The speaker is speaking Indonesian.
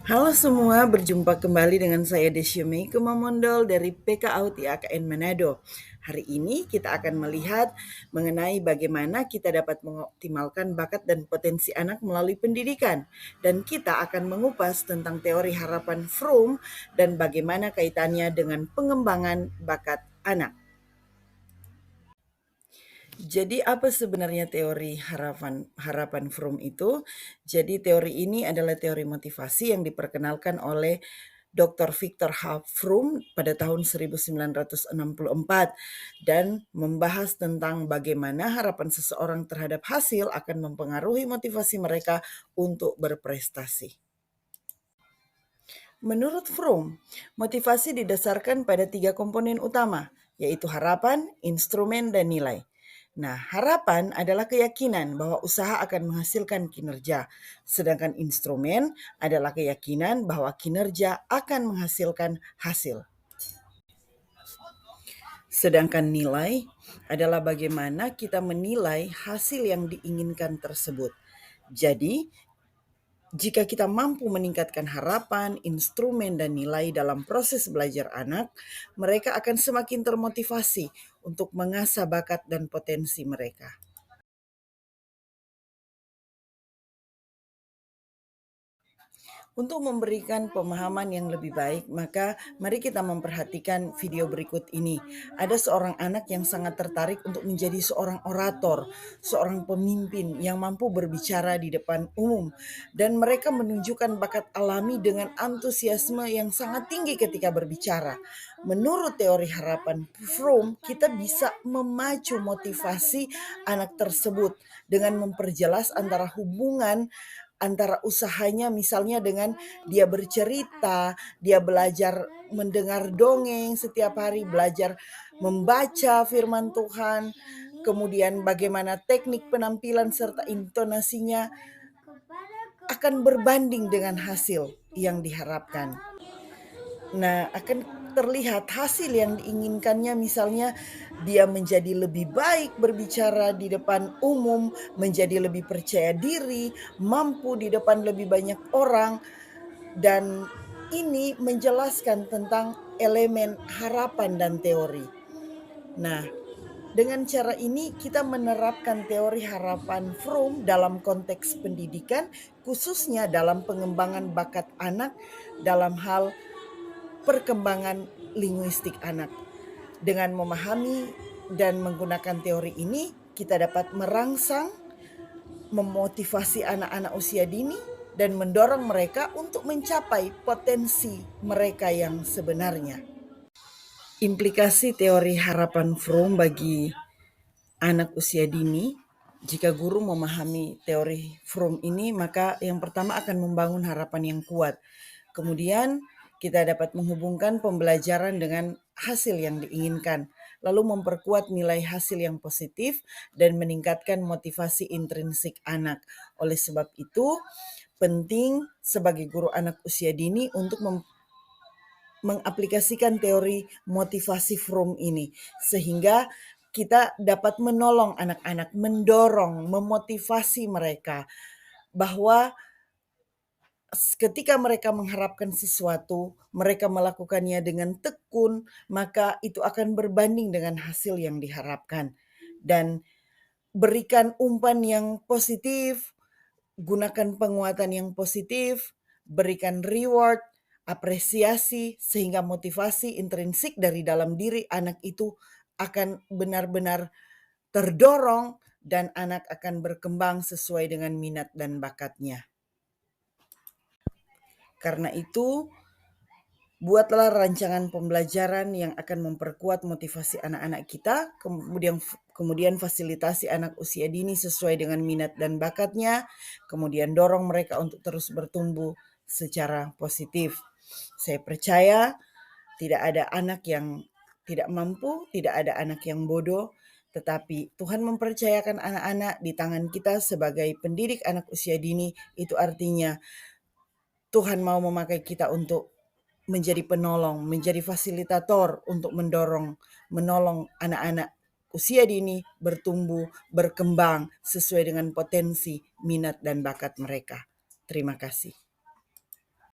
Halo semua, berjumpa kembali dengan saya Desyumi Kumamondol dari PKAUD IAKN Manado. Hari ini kita akan melihat mengenai bagaimana kita dapat mengoptimalkan bakat dan potensi anak melalui pendidikan. Dan kita akan mengupas tentang teori harapan Fromm dan bagaimana kaitannya dengan pengembangan bakat anak. Jadi apa sebenarnya teori harapan Fromm itu? Jadi teori ini adalah teori motivasi yang diperkenalkan oleh Dr. Viktor H. Fromm pada tahun 1964 dan membahas tentang bagaimana harapan seseorang terhadap hasil akan mempengaruhi motivasi mereka untuk berprestasi. Menurut Fromm, motivasi didasarkan pada 3 komponen utama, yaitu harapan, instrumen, dan nilai. Nah, harapan adalah keyakinan bahwa usaha akan menghasilkan kinerja, sedangkan instrumen adalah keyakinan bahwa kinerja akan menghasilkan hasil. Sedangkan nilai adalah bagaimana kita menilai hasil yang diinginkan tersebut. Jadi, jika kita mampu meningkatkan harapan, instrumen, dan nilai dalam proses belajar anak, mereka akan semakin termotivasi untuk mengasah bakat dan potensi mereka. Untuk memberikan pemahaman yang lebih baik, maka mari kita memperhatikan video berikut ini. Ada seorang anak yang sangat tertarik untuk menjadi seorang orator, seorang pemimpin yang mampu berbicara di depan umum, dan mereka menunjukkan bakat alami dengan antusiasme yang sangat tinggi ketika berbicara. Menurut teori harapan Fromm, kita bisa memacu motivasi anak tersebut dengan memperjelas antara hubungan antara usahanya, misalnya dengan dia bercerita, dia belajar mendengar dongeng setiap hari, belajar membaca firman Tuhan, kemudian bagaimana teknik penampilan serta intonasinya akan berbanding dengan hasil yang diharapkan. Nah, akan terlihat hasil yang diinginkannya, misalnya dia menjadi lebih baik berbicara di depan umum, menjadi lebih percaya diri, mampu di depan lebih banyak orang, dan ini menjelaskan tentang elemen harapan dan teori. Nah, dengan cara ini kita menerapkan teori harapan Fromm dalam konteks pendidikan, khususnya dalam pengembangan bakat anak dalam hal perkembangan linguistik anak. Dengan memahami dan menggunakan teori ini, kita dapat merangsang, memotivasi anak-anak usia dini, dan mendorong mereka untuk mencapai potensi mereka yang sebenarnya. Implikasi teori harapan Fromm bagi anak usia dini, jika guru memahami teori Fromm ini, maka yang pertama akan membangun harapan yang kuat. Kemudian kita dapat menghubungkan pembelajaran dengan hasil yang diinginkan, lalu memperkuat nilai hasil yang positif dan meningkatkan motivasi intrinsik anak. Oleh sebab itu, penting sebagai guru anak usia dini untuk mengaplikasikan teori motivasi Fromm ini, sehingga kita dapat menolong anak-anak, mendorong, memotivasi mereka bahwa ketika mereka mengharapkan sesuatu, mereka melakukannya dengan tekun, maka itu akan berbanding dengan hasil yang diharapkan. Dan berikan umpan yang positif, gunakan penguatan yang positif, berikan reward, apresiasi, sehingga motivasi intrinsik dari dalam diri anak itu akan benar-benar terdorong dan anak akan berkembang sesuai dengan minat dan bakatnya. Karena itu, buatlah rancangan pembelajaran yang akan memperkuat motivasi anak-anak kita, kemudian fasilitasi anak usia dini sesuai dengan minat dan bakatnya, kemudian dorong mereka untuk terus bertumbuh secara positif. Saya percaya tidak ada anak yang tidak mampu, tidak ada anak yang bodoh, tetapi Tuhan mempercayakan anak-anak di tangan kita sebagai pendidik anak usia dini. Itu artinya Tuhan mau memakai kita untuk menjadi penolong, menjadi fasilitator untuk menolong anak-anak usia dini bertumbuh, berkembang sesuai dengan potensi, minat, dan bakat mereka. Terima kasih.